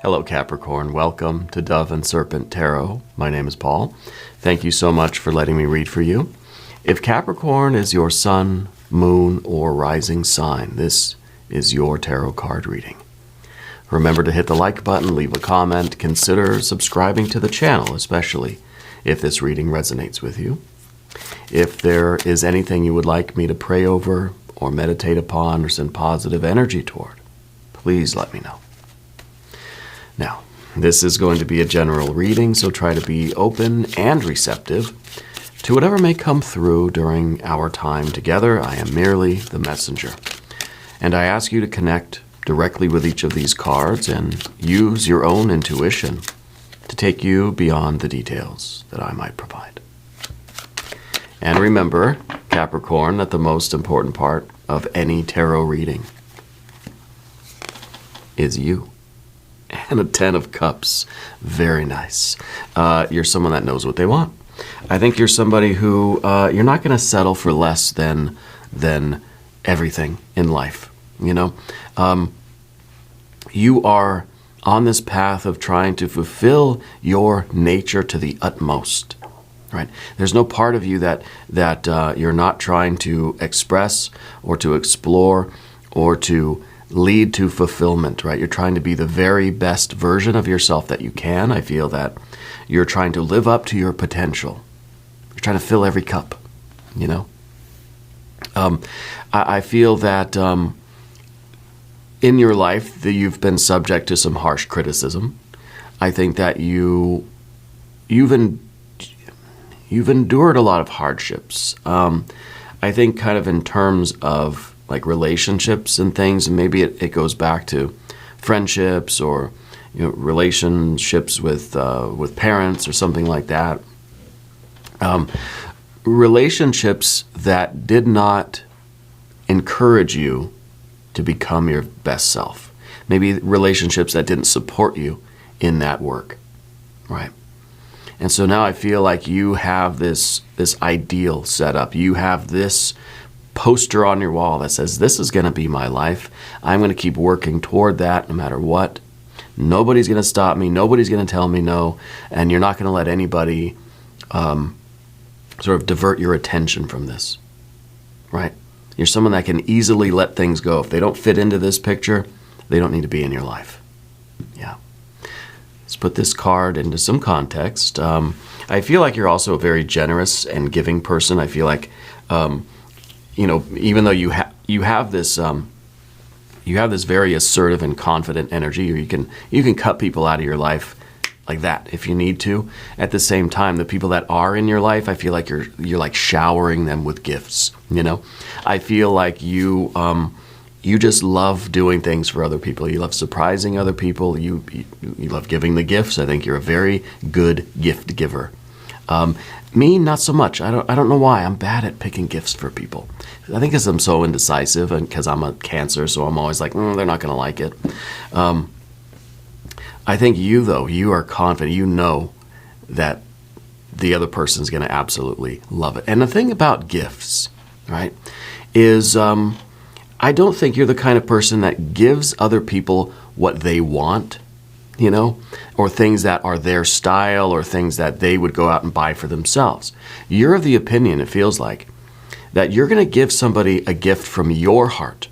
Hello, Capricorn. Welcome to Dove and Serpent Tarot. My name is Paul. Thank you so much for letting me read for you. If Capricorn is your sun, moon, or rising sign, this is your tarot card reading. Remember to hit the like button, leave a comment, consider subscribing to the channel, especially if this reading resonates with you. If there is anything you would like me to pray over or meditate upon or send positive energy toward, please let me know. Now, this is going to be a general reading, so try to be open and receptive to whatever may come through during our time together. I am merely the messenger. And I ask you to connect directly with each of these cards and use your own intuition to take you beyond the details that I might provide. And remember, Capricorn, that the most important part of any tarot reading is you. And a 10 of Cups. Very nice. You're someone that knows what they want. I think you're somebody who you're not going to settle for less than everything in life. You know, you are on this path of trying to fulfill your nature to the utmost. Right? There's no part of you that you're not trying to express or to explore or to lead to fulfillment, right? You're trying to be the very best version of yourself that you can. I feel that you're trying to live up to your potential. You're trying to fill every cup, you know? I feel that in your life that you've been subject to some harsh criticism. I think that you've endured a lot of hardships. I think kind of in terms of like relationships and things, and maybe it goes back to friendships or relationships with parents or something like that. Relationships that did not encourage you to become your best self. Maybe relationships that didn't support you in that work, right? And so now I feel like you have this ideal set up. You have this poster on your wall that says, this is going to be my life. I'm going to keep working toward that no matter what. Nobody's going to stop me. Nobody's going to tell me no. And you're not going to let anybody sort of divert your attention from this, right? You're someone that can easily let things go. If they don't fit into this picture, they don't need to be in your life. Yeah. Let's put this card into some context. I feel like you're also a very generous and giving person. I feel like, even though you have this very assertive and confident energy, or you can cut people out of your life like that if you need to. At the same time, the people that are in your life, I feel like you're like showering them with gifts. You know, I feel like you just love doing things for other people. You love surprising other people. You love giving the gifts. I think you're a very good gift giver. Me, not so much. I don't know why. I'm bad at picking gifts for people. I think because I'm so indecisive and because I'm a Cancer, so I'm always like, they're not going to like it. I think you, though, you are confident. You know that the other person's going to absolutely love it. And the thing about gifts, right, is I don't think you're the kind of person that gives other people what they want, or things that are their style or things that they would go out and buy for themselves. You're of the opinion, it feels like, that you're going to give somebody a gift from your heart,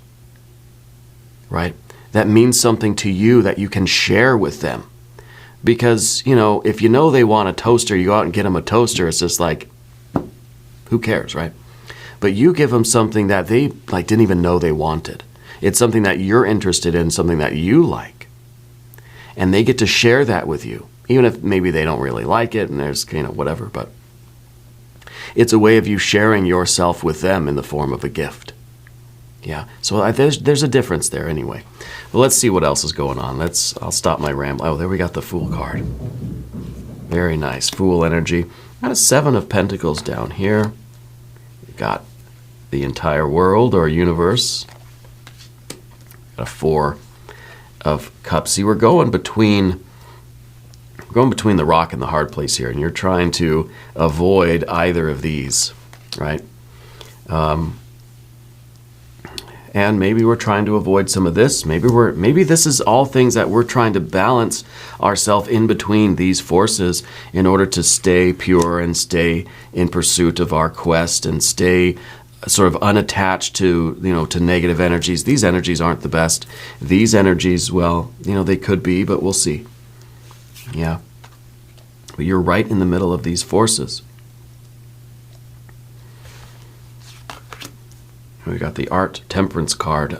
right? That means something to you that you can share with them. Because, if they want a toaster, you go out and get them a toaster. It's just like, who cares, right? But you give them something that they didn't even know they wanted. It's something that you're interested in, something that you like. And they get to share that with you, even if maybe they don't really like it and there's, whatever. But it's a way of you sharing yourself with them in the form of a gift. Yeah, so there's a difference there anyway. But let's see what else is going on. I'll stop my ramble. Oh, there we got the Fool card. Very nice. Fool energy. Got a 7 of Pentacles down here. We've got the entire world or universe. Got a 4 of Cups. See, we're going between the rock and the hard place here, and you're trying to avoid either of these, right? And maybe we're trying to avoid some of this. Maybe this is all things that we're trying to balance ourselves in between these forces in order to stay pure and stay in pursuit of our quest and stay sort of unattached to, to negative energies. These energies aren't the best. These energies, well, they could be, but we'll see. Yeah. But you're right in the middle of these forces. We got the art temperance card.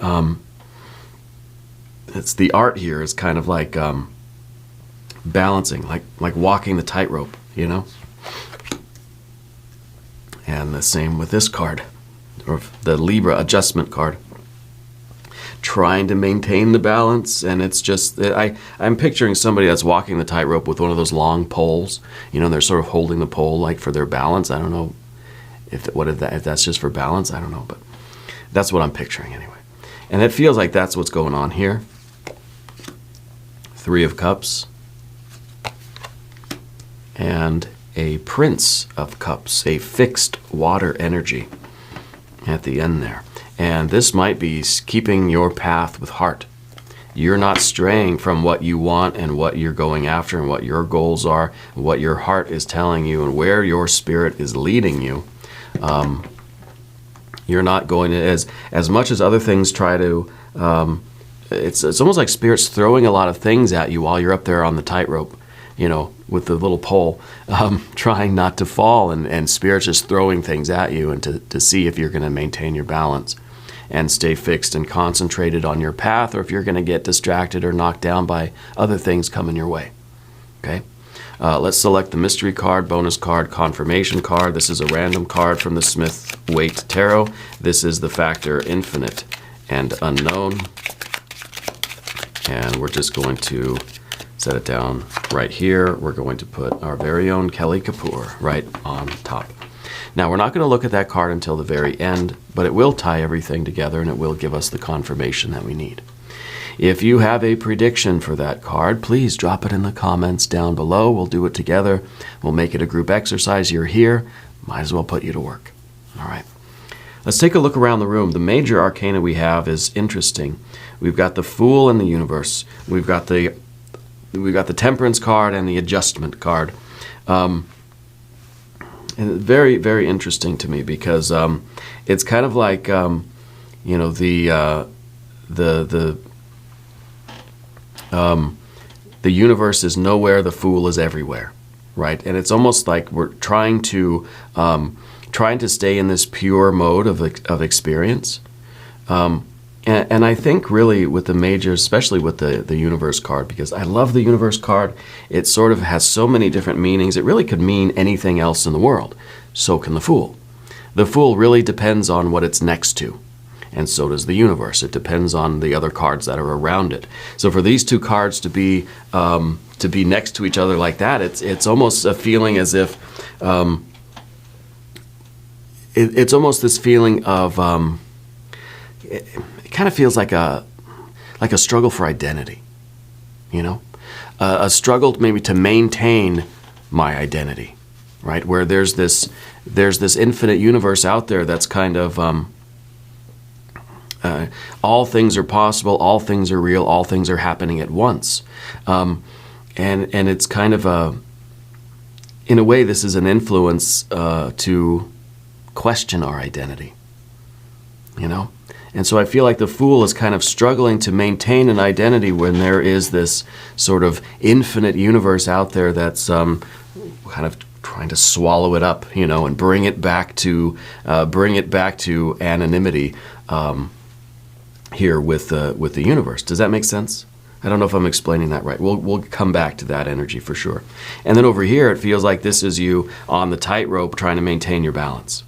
It's the art here is kind of like balancing, like walking the tightrope, And the same with this card, or the Libra adjustment card. Trying to maintain the balance, and it's just I'm picturing somebody that's walking the tightrope with one of those long poles. They're sort of holding the pole like for their balance. I don't know if that's just for balance. I don't know, but that's what I'm picturing anyway. And it feels like that's what's going on here. 3 of Cups. And a Prince of Cups, a fixed water energy at the end there. And this might be keeping your path with heart. You're not straying from what you want and what you're going after and what your goals are, what your heart is telling you and where your spirit is leading you. You're not going to, as much as other things try to, it's almost like Spirit's throwing a lot of things at you while you're up there on the tightrope, with the little pole, trying not to fall, and Spirit's just throwing things at you and to see if you're going to maintain your balance and stay fixed and concentrated on your path, or if you're going to get distracted or knocked down by other things coming your way. Okay? Let's select the mystery card, bonus card, confirmation card. This is a random card from the Smith-Waite Tarot. This is the factor infinite and unknown. And we're just going to set it down right here. We're going to put our very own Kelly Kapoor right on top. Now, we're not going to look at that card until the very end, but it will tie everything together and it will give us the confirmation that we need. If you have a prediction for that card, please drop it in the comments down below. We'll do it together. We'll make it a group exercise. You're here. Might as well put you to work. All right. Let's take a look around the room. The major arcana we have is interesting. We've got the Fool and the Universe. We've got the Temperance card and the Adjustment card. And very, very interesting to me because it's kind of like the universe is nowhere, the fool is everywhere, right? And it's almost like we're trying to stay in this pure mode of experience. And I think really with the majors, especially with the universe card, because I love the universe card. It sort of has so many different meanings. It really could mean anything else in the world. So can the fool. The fool really depends on what it's next to. And so does the universe. It depends on the other cards that are around it. So for these two cards to be next to each other like that, it's almost a feeling as if it's almost this feeling of it kind of feels like a struggle for identity, a struggle maybe to maintain my identity, right? Where there's this infinite universe out there that's kind of all things are possible, all things are real, all things are happening at once. And it's kind of in a way, this is an influence to question our identity, And so I feel like the fool is kind of struggling to maintain an identity when there is this sort of infinite universe out there that's kind of trying to swallow it up, and bring it back to anonymity. Here with the universe. Does that make sense? I don't know if I'm explaining that right. We'll come back to that energy for sure. And then over here, it feels like this is you on the tightrope trying to maintain your balance.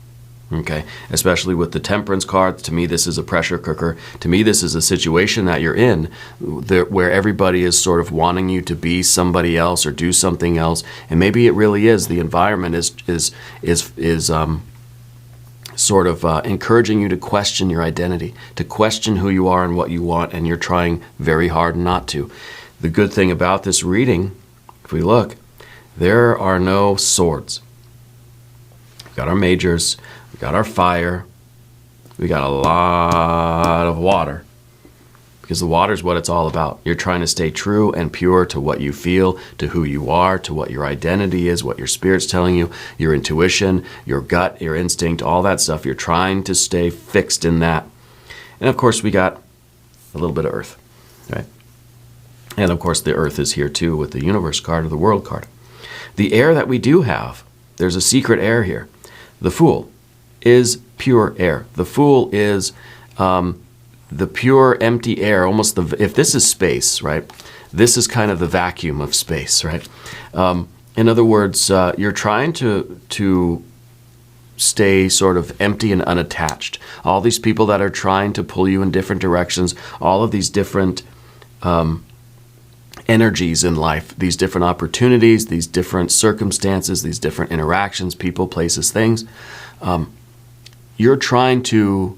Okay? Especially with the Temperance card. To me, this is a pressure cooker. To me, this is a situation that you're in where everybody is sort of wanting you to be somebody else or do something else. And maybe it really is. The environment is sort of encouraging you to question your identity, to question who you are and what you want, and you're trying very hard not to. The good thing about this reading, if we look, there are no swords. We've got our majors, we've got our fire, we got a lot of water. Because the water is what it's all about. You're trying to stay true and pure to what you feel, to who you are, to what your identity is, what your spirit's telling you, your intuition, your gut, your instinct, all that stuff. You're trying to stay fixed in that. And of course, we got a little bit of earth, right? And of course, the earth is here too with the universe card or the world card. The air that we do have, there's a secret air here. The Fool is pure air. The Fool is the pure empty air, almost if this is space, right? This is kind of the vacuum of space, right? In other words, you're trying to stay sort of empty and unattached. All these people that are trying to pull you in different directions, all of these different energies in life, these different opportunities, these different circumstances, these different interactions, people, places, things, you're trying to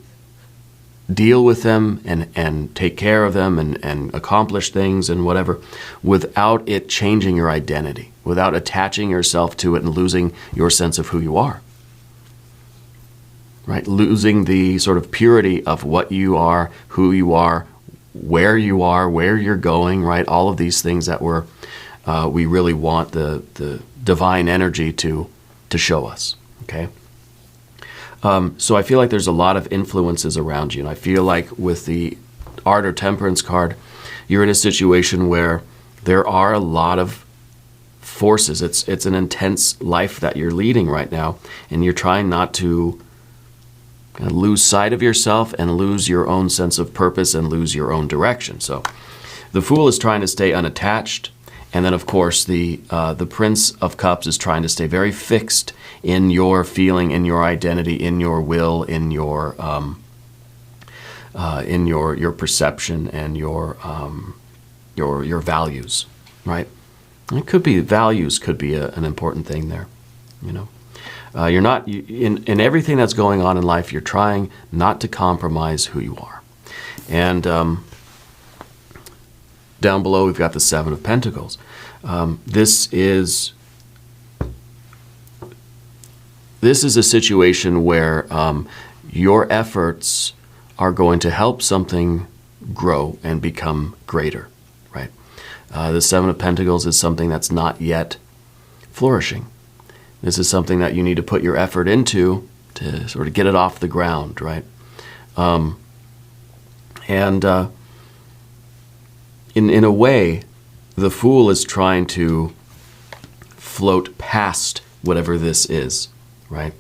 deal with them and take care of them and accomplish things and whatever without it changing your identity, without attaching yourself to it and losing your sense of who you are, right? Losing the sort of purity of what you are, who you are, where you're going, right? All of these things that we really want the divine energy to show us, okay? So I feel like there's a lot of influences around you. And I feel like with the Art or Temperance card, you're in a situation where there are a lot of forces. It's an intense life that you're leading right now. And you're trying not to kind of lose sight of yourself and lose your own sense of purpose and lose your own direction. So the Fool is trying to stay unattached. And then, of course, the Prince of Cups is trying to stay very fixed in your feeling, in your identity, in your will, in your perception and your values, right? It could be values could be an important thing there, you know. You're not in everything that's going on in life. You're trying not to compromise who you are, and down below, we've got the Seven of Pentacles. This is a situation where your efforts are going to help something grow and become greater, right? The Seven of Pentacles is something that's not yet flourishing. This is something that you need to put your effort into to sort of get it off the ground, right? In a way, the Fool is trying to float past whatever this is, right?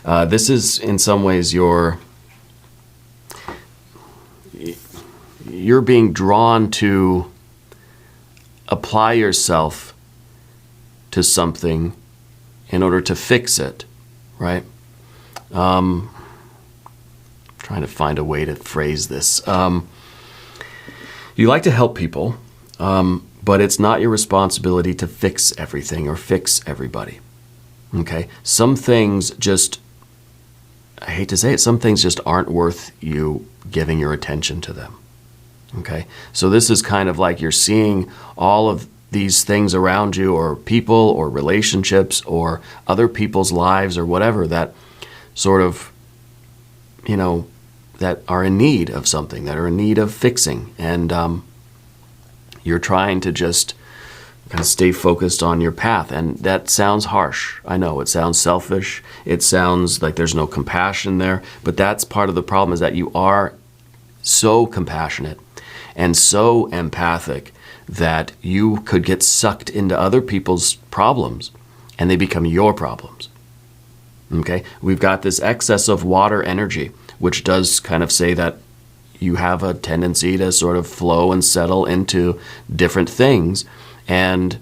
This is, in some ways, you're being drawn to apply yourself to something in order to fix it, right? Trying to find a way to phrase this. You like to help people, but it's not your responsibility to fix everything or fix everybody, okay? Some things just, I hate to say it, some things just aren't worth you giving your attention to them, okay? So this is kind of like you're seeing all of these things around you or people or relationships or other people's lives or whatever that sort of, you know, that are in need of something, that are in need of fixing. And you're trying to just kind of stay focused on your path. And that sounds harsh. I know, it sounds selfish. It sounds like there's no compassion there. But that's part of the problem, is that you are so compassionate and so empathic that you could get sucked into other people's problems and they become your problems. Okay? We've got this excess of water energy, which does kind of say that you have a tendency to sort of flow and settle into different things, and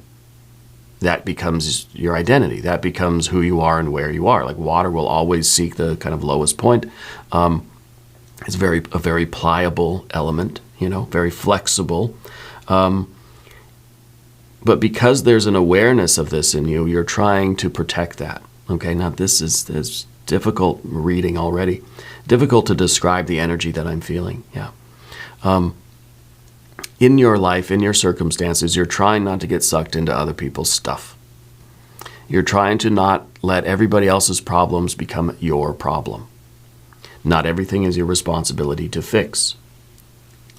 that becomes your identity. That becomes who you are and where you are. Like water will always seek the kind of lowest point. It's a very pliable element, you know, very flexible. But because there's an awareness of this in you, you're trying to protect that. Okay, now this is difficult reading already. Difficult to describe the energy that I'm feeling, yeah. In your life, in your circumstances, you're trying not to get sucked into other people's stuff. You're trying to not let everybody else's problems become your problem. Not everything is your responsibility to fix.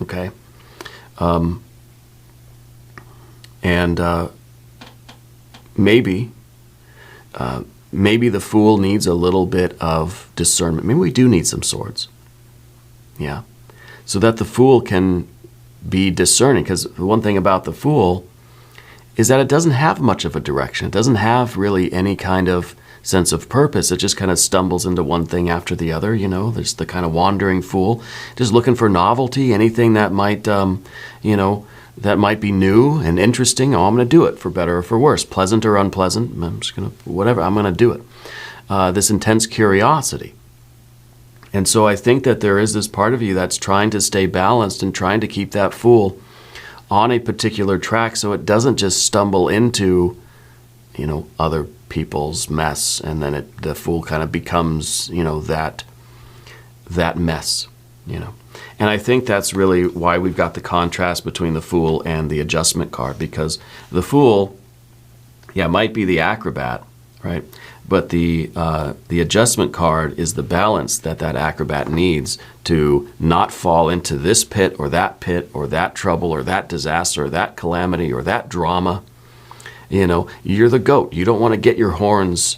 Okay? Maybe the fool needs a little bit of discernment. Maybe we do need some swords. Yeah. So that the fool can be discerning. Because the one thing about the fool is that it doesn't have much of a direction. It doesn't have really any kind of sense of purpose. It just kind of stumbles into one thing after the other. You know, there's the kind of wandering fool, just looking for novelty, anything that might, that might be new and interesting. Oh, I'm going to do it for better or for worse, pleasant or unpleasant. I'm just going to, whatever, I'm going to do it. This intense curiosity. And so I think that there is this part of you that's trying to stay balanced and trying to keep that fool on a particular track so it doesn't just stumble into, other people's mess, and then the fool kind of becomes, that mess, And I think that's really why we've got the contrast between the fool and the adjustment card, because the fool, might be the acrobat, right? But the adjustment card is the balance that acrobat needs to not fall into this pit or that trouble or that disaster or that calamity or that drama. You're the goat. You don't want to get your horns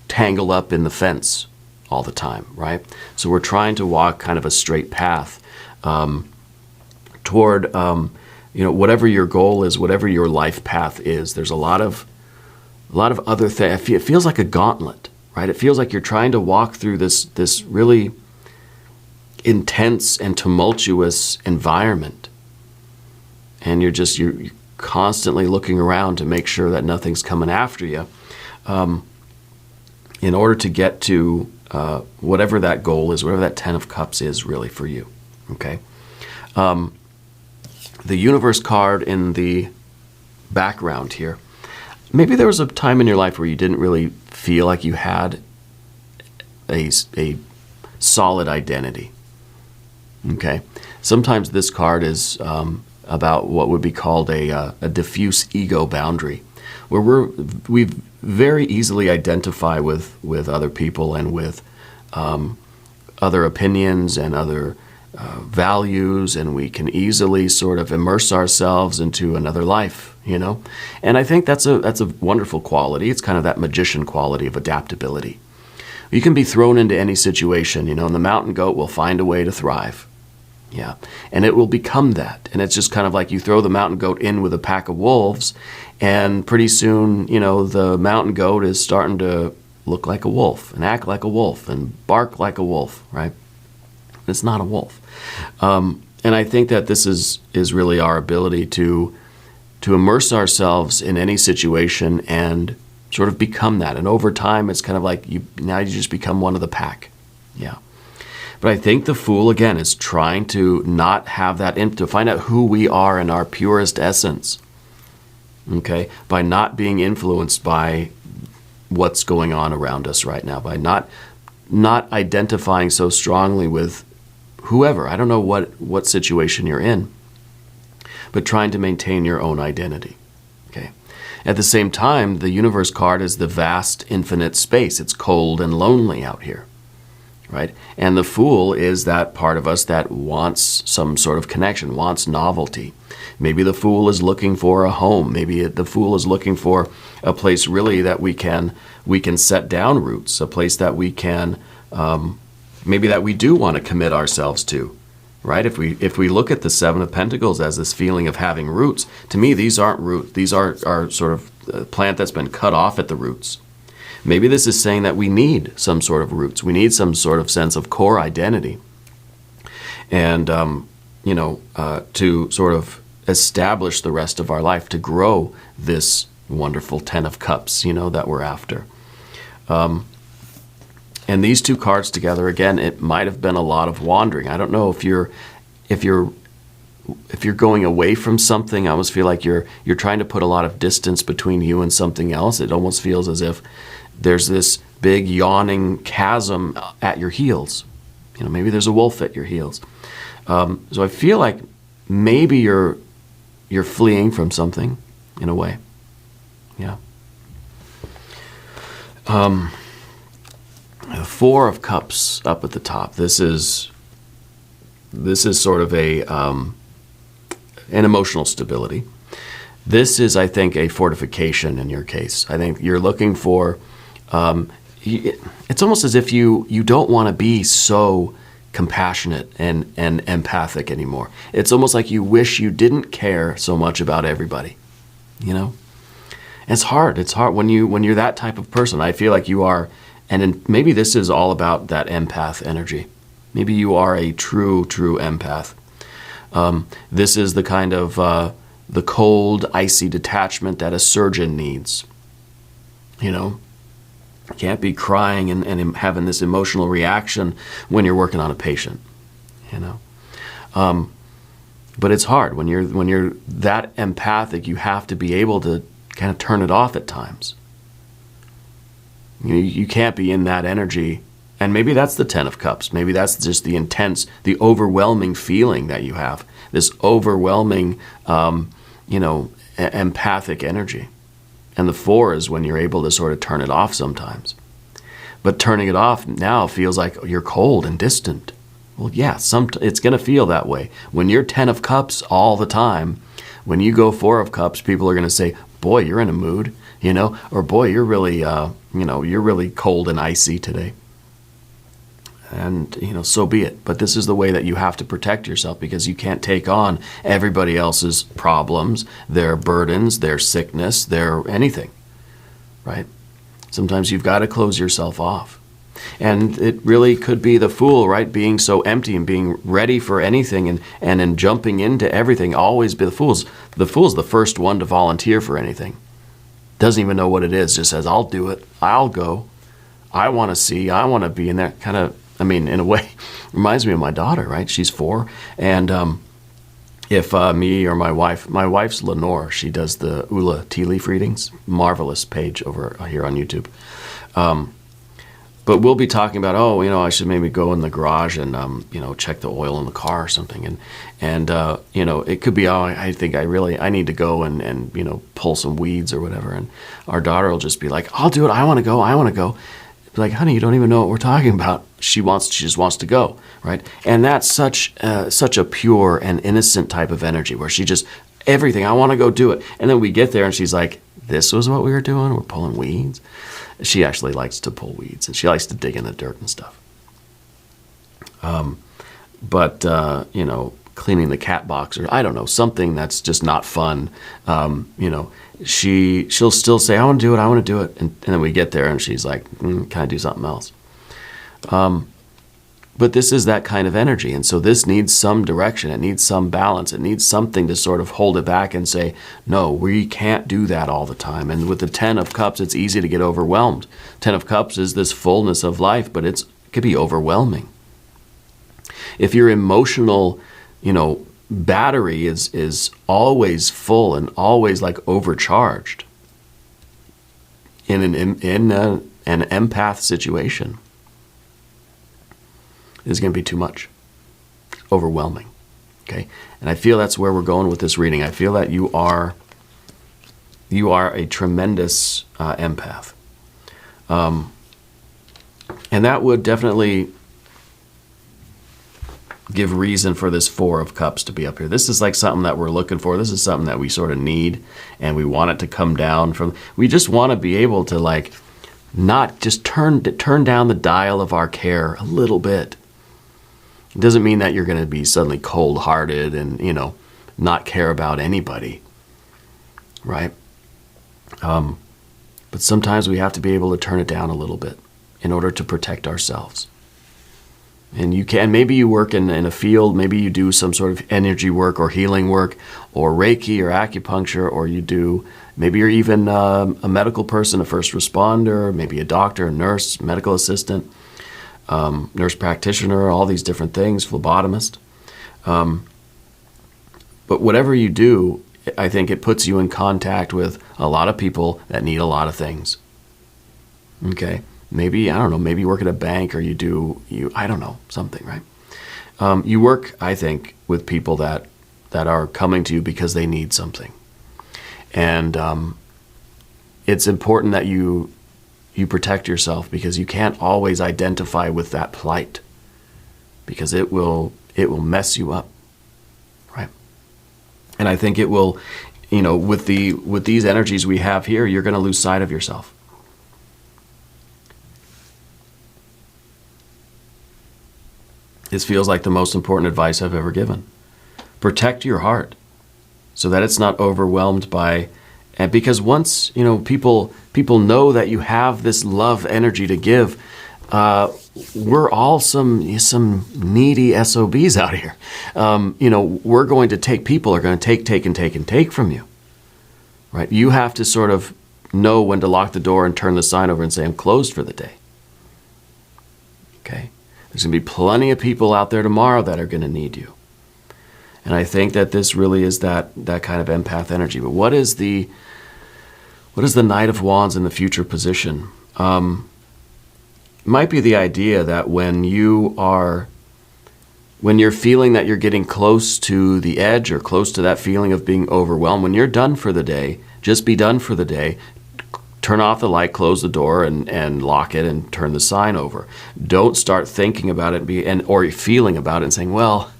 tangled up in the fence all the time, right? So we're trying to walk kind of a straight path toward, whatever your goal is, whatever your life path is. There's a lot of other things. It feels like a gauntlet, right? It feels like you're trying to walk through this really intense and tumultuous environment, and you're constantly looking around to make sure that nothing's coming after you, in order to get to whatever that goal is, whatever that 10 of Cups is really for you. Okay. The Universe card in the background here. Maybe there was a time in your life where you didn't really feel like you had a solid identity. Okay. Sometimes this card is about what would be called a diffuse ego boundary, where we very easily identify with other people and with other opinions and other values, and we can easily sort of immerse ourselves into another life, And I think that's a wonderful quality. It's kind of that magician quality of adaptability. You can be thrown into any situation, and the mountain goat will find a way to thrive. Yeah, and it will become that. And it's just kind of like you throw the mountain goat in with a pack of wolves, and pretty soon, the mountain goat is starting to look like a wolf and act like a wolf and bark like a wolf, right? It's not a wolf. And I think that this is really our ability to immerse ourselves in any situation and sort of become that. And over time, it's kind of like you just become one of the pack. Yeah. But I think the fool, again, is trying to not have that, to find out who we are in our purest essence, okay, by not being influenced by what's going on around us right now, by not identifying so strongly with whoever. I don't know what situation you're in, but trying to maintain your own identity, okay. At the same time, the Universe card is the vast, infinite space. It's cold and lonely out here. Right? And the fool is that part of us that wants some sort of connection, wants novelty. Maybe the fool is looking for a home. Maybe the fool is looking for a place really that we can set down roots, a place that we can, maybe that we do want to commit ourselves to. Right? If we look at the Seven of Pentacles as this feeling of having roots, to me these aren't roots. These are sort of a plant that's been cut off at the roots. Maybe this is saying that we need some sort of roots. We need some sort of sense of core identity. And, to sort of establish the rest of our life, to grow this wonderful 10 of Cups, that we're after. And these two cards together, again, it might have been a lot of wandering. I don't know if you're going away from something. I almost feel like you're trying to put a lot of distance between you and something else. It almost feels as if there's this big yawning chasm at your heels. Maybe there's a wolf at your heels. So I feel like maybe you're fleeing from something in a way. Yeah. The Four of Cups up at the top. This is sort of an emotional stability. This is, I think, a fortification in your case. I think you're looking for, it's almost as if you don't want to be so compassionate and empathic anymore. It's almost like you wish you didn't care so much about everybody, you know? And it's hard. It's hard when you're that type of person. I feel like you are, maybe this is all about that empath energy. Maybe you are a true empath. This is the kind of the cold, icy detachment that a surgeon needs. You know, you can't be crying and having this emotional reaction when you're working on a patient. You know, but it's hard when you're that empathic. You have to be able to kind of turn it off at times. You can't be in that energy. And maybe that's the Ten of Cups. Maybe that's just the intense, the overwhelming feeling that you have. This overwhelming, empathic energy. And the Four is when you're able to sort of turn it off sometimes. But turning it off now feels like you're cold and distant. Well, yeah, it's going to feel that way. When you're Ten of Cups all the time, when you go Four of Cups, people are going to say, boy, you're in a mood, you know, or boy, you're really, you're really cold and icy today. And, so be it. But this is the way that you have to protect yourself, because you can't take on everybody else's problems, their burdens, their sickness, their anything, right? Sometimes you've got to close yourself off. And it really could be the Fool, right? Being so empty and being ready for anything and in jumping into everything. Always be the Fool's. The Fool's the first one to volunteer for anything. Doesn't even know what it is. Just says, I'll do it. I'll go. I want to see. I want to be in that kind of, in a way, reminds me of my daughter, right? She's 4. And if me or my wife's Lenore, she does the Ula tea leaf readings, marvelous page over here on YouTube. But we'll be talking about, I should maybe go in the garage and, check the oil in the car or something. And it could be, I think I need to go and pull some weeds or whatever. And our daughter will just be like, I'll do it. I want to go. Like, honey, you don't even know what we're talking about. She just wants to go, right? And that's such a pure and innocent type of energy where she just, everything, I want to go do it. And then we get there and she's like, this was what we were doing? We're pulling weeds? She actually likes to pull weeds and she likes to dig in the dirt and stuff. Cleaning the cat box or I don't know, something that's just not fun, she'll still say, I want to do it. And then we get there and she's like, can I do something else? But this is that kind of energy. And so this needs some direction. It needs some balance. It needs something to sort of hold it back and say, no, we can't do that all the time. And with the Ten of Cups, it's easy to get overwhelmed. Ten of Cups is this fullness of life, but it could be overwhelming. If your emotional, battery is always full and always like overcharged in an empath situation, is going to be too much, overwhelming. Okay, and I feel that's where we're going with this reading. I feel that you are a tremendous empath, and that would definitely give reason for this Four of Cups to be up here. This is like something that we're looking for. This is something that we sort of need, and we want it to come down from. We just want to be able to like not just turn down the dial of our care a little bit. It doesn't mean that you're going to be suddenly cold-hearted and not care about anybody, right? But sometimes we have to be able to turn it down a little bit in order to protect ourselves. And maybe you work in a field, maybe you do some sort of energy work or healing work or Reiki or acupuncture, or maybe you're even a medical person, a first responder, maybe a doctor, a nurse, medical assistant, nurse practitioner, all these different things, phlebotomist. But whatever you do, I think it puts you in contact with a lot of people that need a lot of things. Okay? Maybe, I don't know, maybe you work at a bank or I don't know, something, right? You work, I think, with people that are coming to you because they need something. And it's important that you you protect yourself, because you can't always identify with that plight, because it will mess you up, right? And I think it will, with these energies we have here, you're going to lose sight of yourself. This feels like the most important advice I've ever given. Protect your heart so that it's not overwhelmed by, and because once, people know that you have this love energy to give, we're all some needy SOBs out here. We're going to take, people are going to take from you, right? You have to sort of know when to lock the door and turn the sign over and say, I'm closed for the day. Okay? There's going to be plenty of people out there tomorrow that are going to need you. And I think that this really is that kind of empath energy. But what is the Knight of Wands in the future position? Might be the idea that when you're feeling that you're getting close to the edge or close to that feeling of being overwhelmed, when you're done for the day, just be done for the day. Turn off the light, close the door, and lock it, and turn the sign over. Don't start thinking about it or feeling about it and saying, well,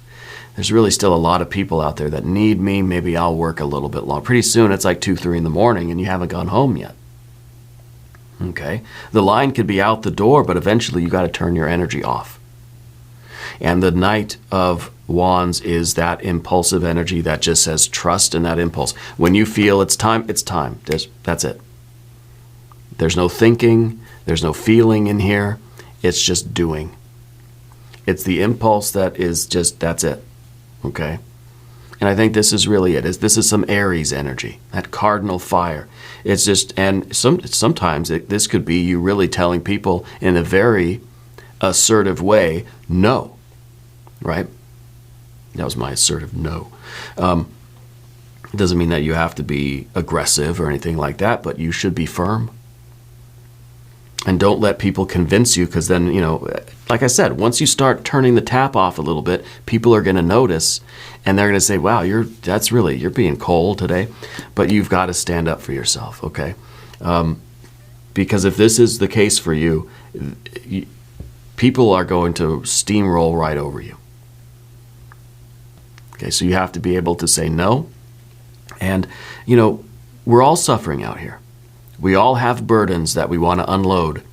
there's really still a lot of people out there that need me. Maybe I'll work a little bit longer. Pretty soon it's like 2, 3 in the morning and you haven't gone home yet. Okay? The line could be out the door, but eventually you got to turn your energy off. And the Knight of Wands is that impulsive energy that just says trust in that impulse. When you feel it's time, it's time. That's it. There's no thinking, there's no feeling in here. It's just doing. It's the impulse that is just, that's it. Okay? And I think this is really it. This is some Aries energy, that cardinal fire. It's just, and sometimes this could be you really telling people in a very assertive way, no. Right? That was my assertive no. It doesn't mean that you have to be aggressive or anything like that, but you should be firm. And don't let people convince you, because then, like I said, once you start turning the tap off a little bit, people are going to notice, and they're going to say, wow, you're being cold today. But you've got to stand up for yourself, okay? Because if this is the case for you, people are going to steamroll right over you. Okay, so you have to be able to say no. And, we're all suffering out here. We all have burdens that we want to unload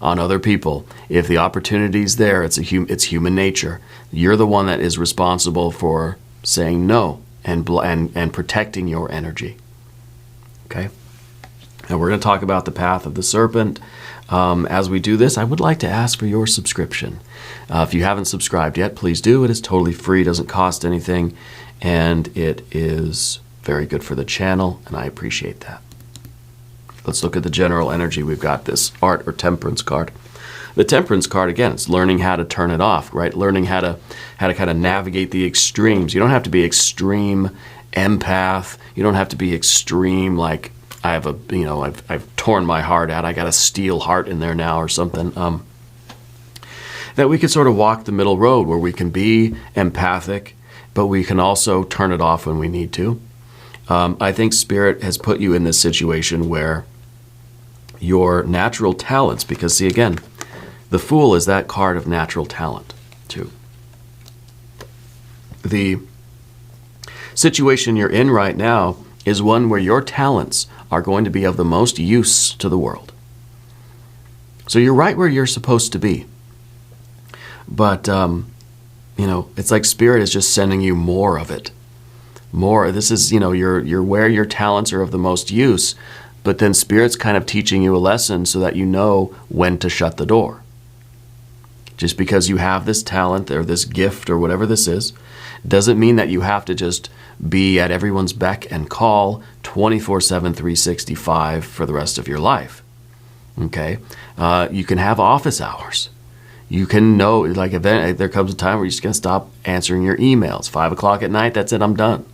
on other people. If the opportunity's there, it's human nature. You're the one that is responsible for saying no and protecting your energy. Okay? And we're going to talk about the path of the serpent. As we do this, I would like to ask for your subscription. If you haven't subscribed yet, please do. It is totally free, doesn't cost anything, and it is very good for the channel, and I appreciate that. Let's look at the general energy. We've got this Art or Temperance card. The Temperance card, again, it's learning how to turn it off, right? Learning how to kind of navigate the extremes. You don't have to be extreme empath. You don't have to be extreme like I've torn my heart out. I got a steel heart in there now or something. That we could sort of walk the middle road where we can be empathic, but we can also turn it off when we need to. I think Spirit has put you in this situation where your natural talents, because see again, the Fool is that card of natural talent too. The situation you're in right now is one where your talents are going to be of the most use to the world. So you're right where you're supposed to be. But, it's like Spirit is just sending you more of it. More, this is, you're where your talents are of the most use, but then Spirit's kind of teaching you a lesson so that you know when to shut the door. Just because you have this talent or this gift or whatever this is, doesn't mean that you have to just be at everyone's beck and call 24/7, 365 for the rest of your life. Okay? You can have office hours. You can know, like, there comes a time where you're just going to stop answering your emails. 5 o'clock at night, that's it, I'm done.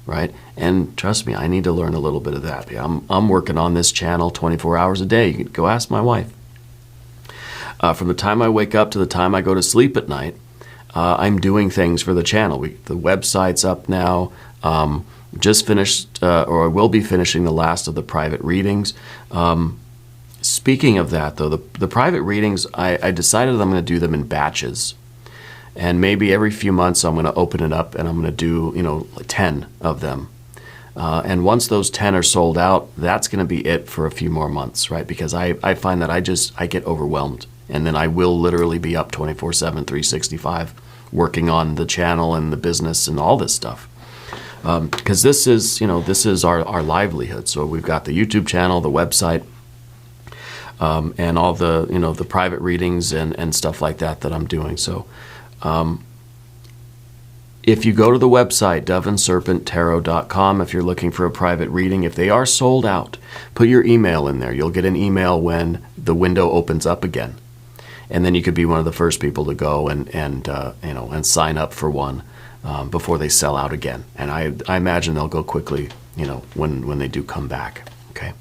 Right? And trust me, I need to learn a little bit of that. I'm working on this channel 24 hours a day. You can go ask my wife. From the time I wake up to the time I go to sleep at night, I'm doing things for the channel. The website's up now. Just finished, or I will be finishing the last of the private readings. Speaking of that, though, the private readings, I decided I'm going to do them in batches. And maybe every few months I'm going to open it up and I'm going to do, 10 of them. And once those 10 are sold out, that's going to be it for a few more months, right? Because I find that I get overwhelmed. And then I will literally be up 24/7, 365, working on the channel and the business and all this stuff. Because this is our livelihood. So we've got the YouTube channel, the website, and all the, the private readings and stuff like that I'm doing. So if you go to the website, doveandserpenttarot.com, if you're looking for a private reading, if they are sold out, put your email in there. You'll get an email when the window opens up again. And then you could be one of the first people to go and sign up for one before they sell out again. And I imagine they'll go quickly, when they do come back. Okay.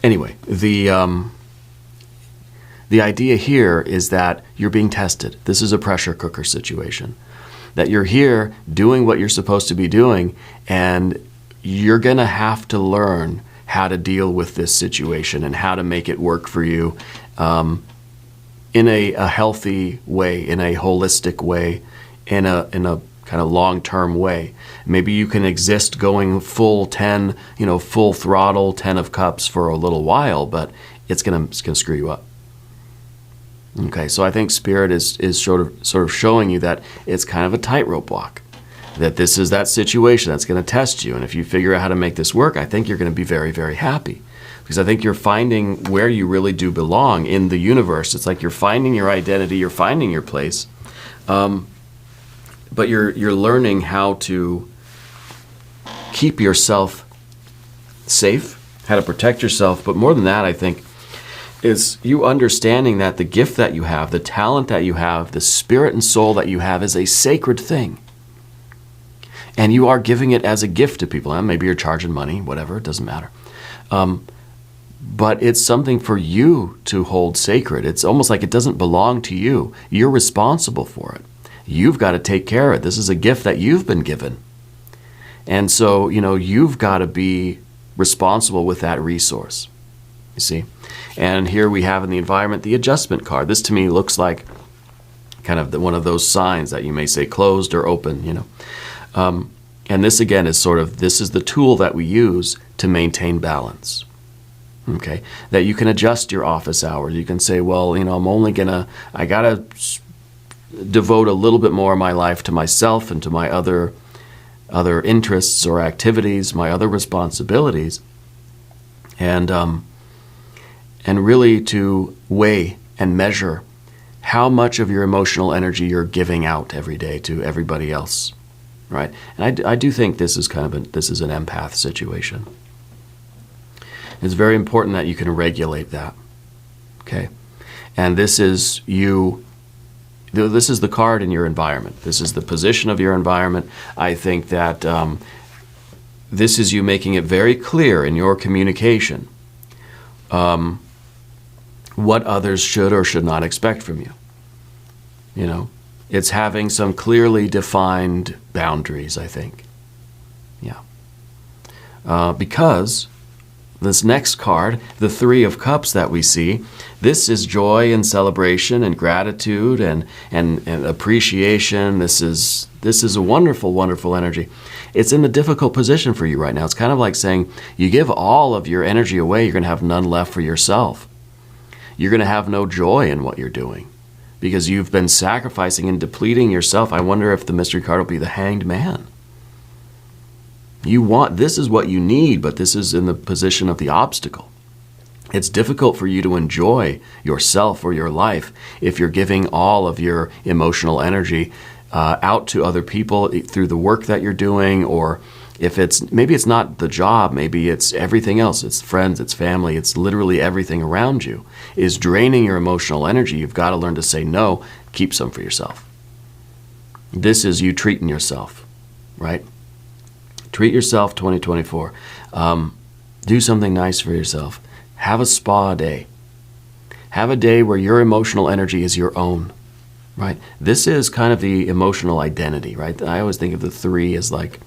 Anyway, the idea here is that you're being tested. This is a pressure cooker situation. That you're here doing what you're supposed to be doing, and you're going to have to learn how to deal with this situation and how to make it work for you in a healthy way, in a holistic way, in a kind of long-term way. Maybe you can exist going full 10, full throttle, 10 of cups for a little while, but it's gonna screw you up. Okay, so I think Spirit is sort of showing you that it's kind of a tightrope walk. That this is that situation that's going to test you. And if you figure out how to make this work, I think you're going to be very, very happy. Because I think you're finding where you really do belong in the universe. It's like you're finding your identity, you're finding your place. But you're learning how to keep yourself safe, how to protect yourself. But more than that, I think, is you understanding that the gift that you have, the talent that you have, the spirit and soul that you have is a sacred thing. And you are giving it as a gift to people. And maybe you're charging money, whatever, it doesn't matter. But it's something for you to hold sacred. It's almost like it doesn't belong to you. You're responsible for it. You've got to take care of it. This is a gift that you've been given. And so, you've got to be responsible with that resource. You see? And here we have in the environment the adjustment card. This to me looks like kind of one of those signs that you may say closed or open, And this again is this is the tool that we use to maintain balance. Okay, that you can adjust your office hours. You can say, well, I gotta devote a little bit more of my life to myself and to my other interests or activities, my other responsibilities, and really to weigh and measure how much of your emotional energy you're giving out every day to everybody else. Right, and I do think this is this is an empath situation. It's very important that you can regulate that. Okay, and this is you. This is the card in your environment. This is the position of your environment. I think that this is you making it very clear in your communication what others should or should not expect from you. It's having some clearly defined boundaries, I think. Yeah. Because this next card, the Three of Cups that we see, this is joy and celebration and gratitude and appreciation. This is a wonderful, wonderful energy. It's in a difficult position for you right now. It's kind of like saying you give all of your energy away, you're going to have none left for yourself. You're going to have no joy in what you're doing, because you've been sacrificing and depleting yourself. I wonder if the mystery card will be the Hanged Man. This is what you need, but this is in the position of the obstacle. It's difficult for you to enjoy yourself or your life if you're giving all of your emotional energy out to other people through the work that you're doing, or if maybe it's not the job, maybe it's everything else. It's friends, it's family, it's literally everything around you is draining your emotional energy. You've got to learn to say no, keep some for yourself. This is you treating yourself, right? Treat yourself 2024. Do something nice for yourself. Have a spa day. Have a day where your emotional energy is your own, right? This is kind of the emotional identity, right? I always think of the three as like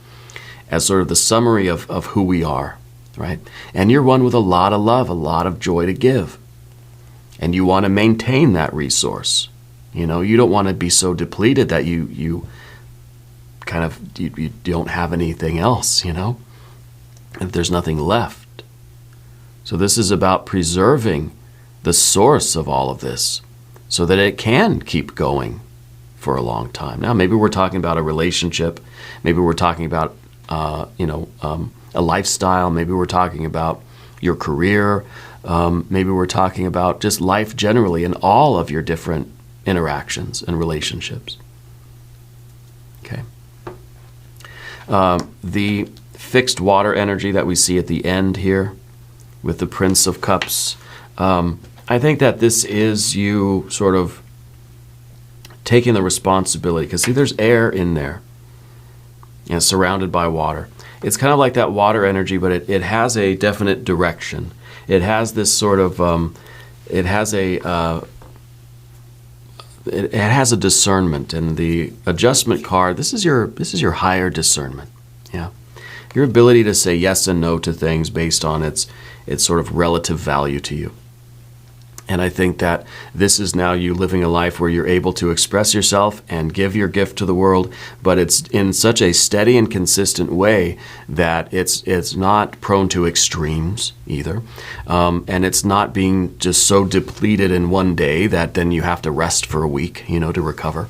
as sort of the summary of who we are, right? And you're one with a lot of love, a lot of joy to give. And you want to maintain that resource. You know, you don't want to be so depleted that you don't have anything else, you know, if there's nothing left. So this is about preserving the source of all of this so that it can keep going for a long time. Now, maybe we're talking about a relationship. Maybe we're talking about, a lifestyle. Maybe we're talking about your career. Maybe we're talking about just life generally in all of your different interactions and relationships. Okay. The fixed water energy that we see at the end here with the Prince of Cups, I think that this is you sort of taking the responsibility, because see, there's air in there, surrounded by water. It's kind of like that water energy, but it has a definite direction. It has this sort of, it has a discernment, and the adjustment card. This is your higher discernment. Yeah, your ability to say yes and no to things based on its sort of relative value to you. And I think that this is now you living a life where you're able to express yourself and give your gift to the world, but it's in such a steady and consistent way that it's not prone to extremes either. And it's not being just so depleted in one day that then you have to rest for a week, to recover.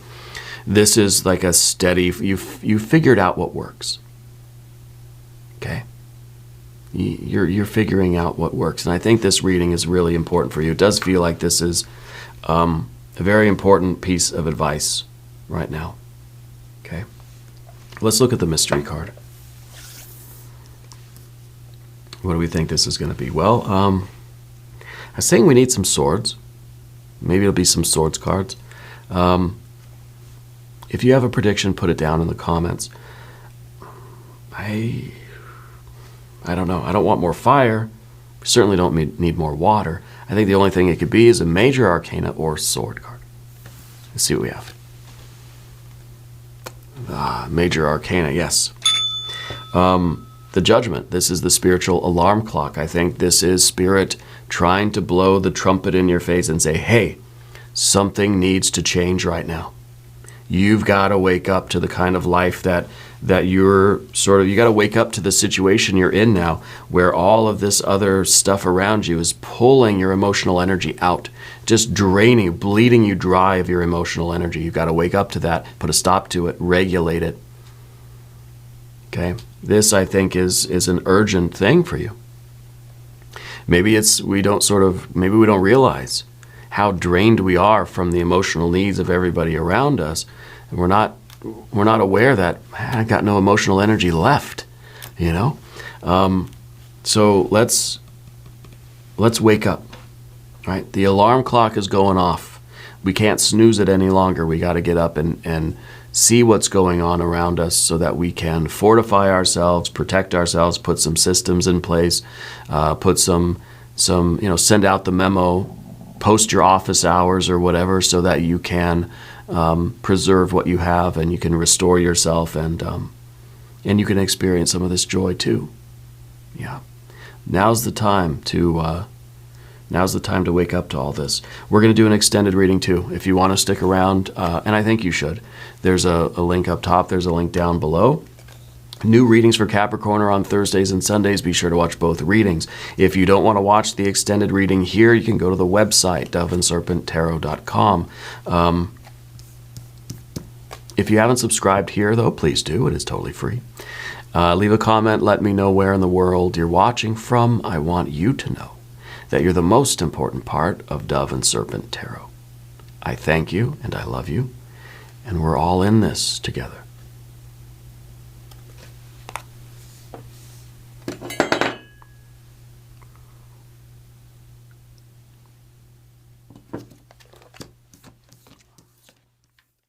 This is like a steady, you've figured out what works. Okay? You're figuring out what works. And I think this reading is really important for you. It does feel like this is a very important piece of advice right now. Okay. Let's look at the mystery card. What do we think this is going to be? Well, I was saying we need some swords. Maybe it'll be some swords cards. If you have a prediction, put it down in the comments. I don't know. I don't want more fire. We certainly don't need more water. I think the only thing it could be is a major arcana or sword card. Let's see what we have. Major arcana, yes. The judgment. This is the spiritual alarm clock. I think this is spirit trying to blow the trumpet in your face and say, hey, something needs to change right now. You've got to wake up to the kind of life that you're you got to wake up to the situation you're in now, where all of this other stuff around you is pulling your emotional energy out, just draining, bleeding you dry of your emotional energy. You've got to wake up to that, put a stop to it, regulate it. Okay? This, I think, is an urgent thing for you. Maybe we don't realize how drained we are from the emotional needs of everybody around us. And we're not aware that I got no emotional energy left, So let's wake up, right? The alarm clock is going off. We can't snooze it any longer. We got to get up and see what's going on around us so that we can fortify ourselves, protect ourselves, put some systems in place, put some send out the memo, post your office hours or whatever so that you can preserve what you have and you can restore yourself and you can experience some of this joy too. Yeah. Now's the time to wake up to all this. We're going to do an extended reading too. If you want to stick around, and I think you should, there's a link up top. There's a link down below. New readings for Capricorn are on Thursdays and Sundays. Be sure to watch both readings. If you don't want to watch the extended reading here, you can go to the website, doveandserpenttarot.com. If you haven't subscribed here, though, please do. It is totally free. Leave a comment. Let me know where in the world you're watching from. I want you to know that you're the most important part of Dove and Serpent Tarot. I thank you and I love you, and we're all in this together.